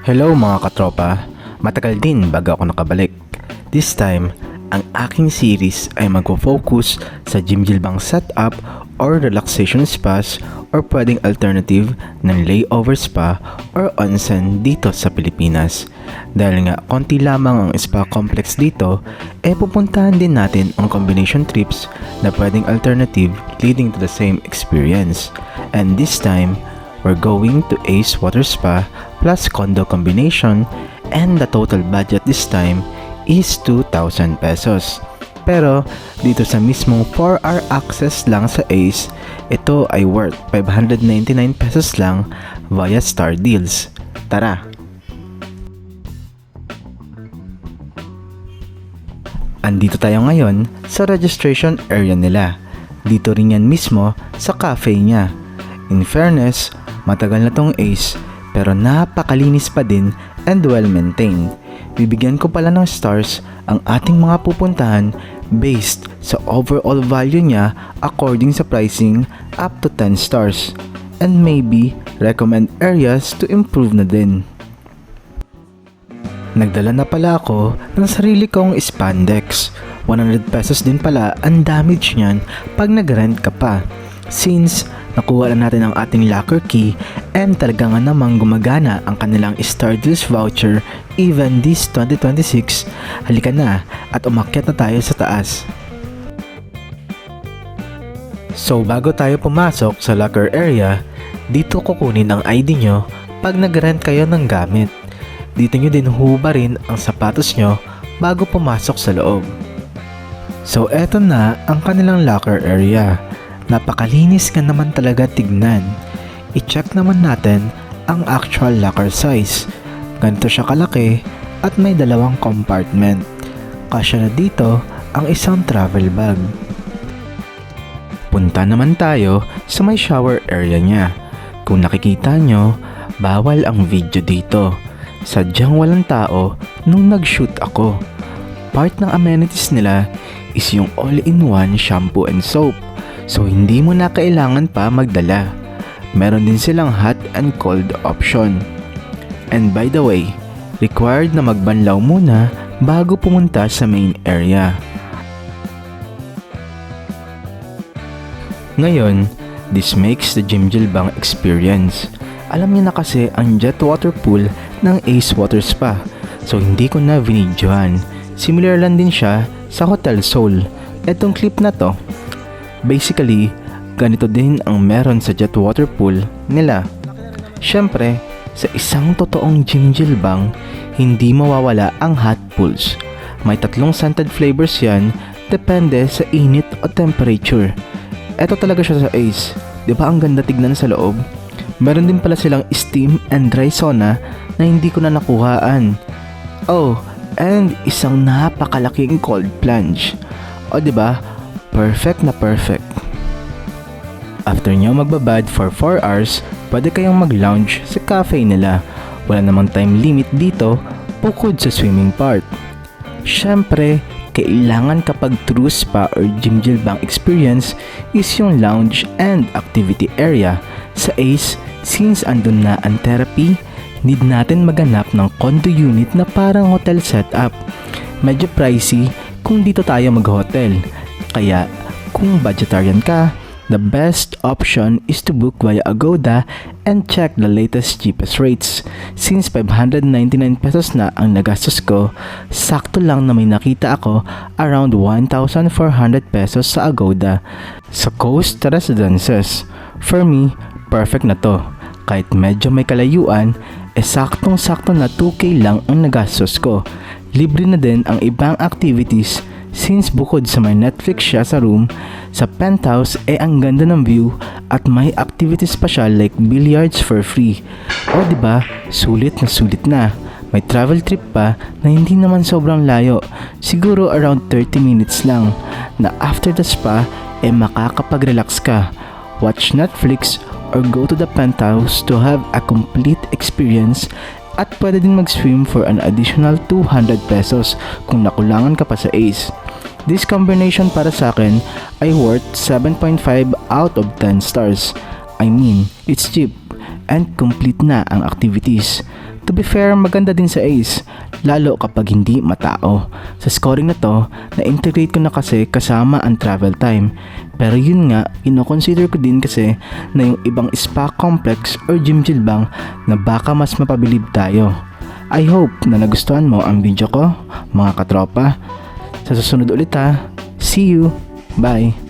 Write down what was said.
Hello mga katropa, matagal din bago ako nakabalik. This time, ang aking series ay magpo-focus sa gym-gilbang setup or relaxation spas or pwedeng alternative ng layover spa or onsen dito sa Pilipinas. Dahil nga konti lamang ang spa complex dito, pupuntahan din natin ang combination trips na pwedeng alternative leading to the same experience. And this time, we're going to Ace Water Spa plus condo combination, and the total budget this time is 2,000 pesos. Pero dito sa mismong 4-hour access lang sa Ace, ito ay worth 599 pesos lang via Star Deals. Tara! Andito tayo ngayon sa registration area nila. Dito rin yan mismo sa cafe niya. In fairness, matagal na tong Ace pero napakalinis pa din and well maintained. Bibigyan ko pala ng stars ang ating mga pupuntahan based sa overall value niya according sa pricing up to 10 stars. And maybe recommend areas to improve na din. Nagdala na pala ako ng sarili kong spandex. 100 pesos din pala ang damage niyan pag nag-rent ka pa. Since nakuha na natin ang ating locker key and talaga nga namang gumagana ang kanilang Star Deals voucher even this 2026, halika na at umakyat na tayo sa taas. So bago tayo pumasok sa locker area, dito kukunin ang ID nyo pag nag-rent kayo ng gamit. Dito nyo din hubarin ang sapatos nyo bago pumasok sa loob. So eto na ang kanilang locker area. Napakalinis nga naman talaga tignan. I-check naman natin ang actual locker size. Ganito siya kalaki at may dalawang compartment. Kasya na dito ang isang travel bag. Punta naman tayo sa may shower area niya. Kung nakikita nyo, bawal ang video dito. Sadyang walang tao nung nag-shoot ako. Part ng amenities nila is yung all-in-one shampoo and soap. So hindi mo na kailangan pa magdala. Meron din silang hot and cold option. And by the way, required na magbanlaw muna bago pumunta sa main area. Ngayon, this makes the gym-gilbang experience. Alam niyo na kasi ang jet water pool ng Ace Water Spa. So hindi ko na vinidyohan. Similar lang din siya sa Hotel Seoul. Etong clip na to, basically, ganito din ang meron sa jet water pool nila. Syempre, sa isang totoong gym-gilbang, hindi mawawala ang hot pools. May 3 scented flavors yan, depende sa init o temperature. Eto talaga siya sa Ace. Diba ang ganda tignan sa loob? Meron din pala silang steam and dry sauna na hindi ko na nakuhaan. Oh, and isang napakalaking cold plunge. O diba? Perfect na perfect. After nyo magbabad for 4 hours, pwede kayong mag-lounge sa cafe nila. Wala namang time limit dito bukod sa swimming part. Syempre, kailangan kapag true spa or gym-gilbang experience is yung lounge and activity area. Sa Ace, since andun na ang therapy, need natin maganap ng condo unit na parang hotel setup. Medyo pricey kung dito tayo mag-hotel. Kaya, kung vegetarian ka, the best option is to book via Agoda and check the latest cheapest rates. Since 599 pesos na ang nagastos ko, sakto lang na may nakita ako around 1,400 pesos sa Agoda sa Coast Residences. For me, perfect na to. Kahit medyo may kalayuan, saktong-sakto na 2K lang ang nagastos ko. Libre na din ang ibang activities. Since bukod sa may Netflix siya sa room, sa penthouse ang ganda ng view at may activities pa siya like billiards for free. O diba, sulit na. May travel trip pa na hindi naman sobrang layo, siguro around 30 minutes lang, na after the spa makakapag-relax ka, watch Netflix or go to the penthouse to have a complete experience. At pwede din mag-swim for an additional 200 pesos kung nakulangan ka pa sa Ace. This combination para sa akin ay worth 7.5 out of 10 stars. I mean, it's cheap and complete na ang activities. To be fair, maganda din sa Ace, lalo kapag hindi matao. Sa scoring na to, na-integrate ko na kasi kasama ang travel time. Pero yun nga, ino-consider ko din kasi na yung ibang spa complex or Jimjil bang na baka mas mapabilib tayo. I hope na nagustuhan mo ang video ko, mga katropa. Sa susunod ulit ha. See you. Bye.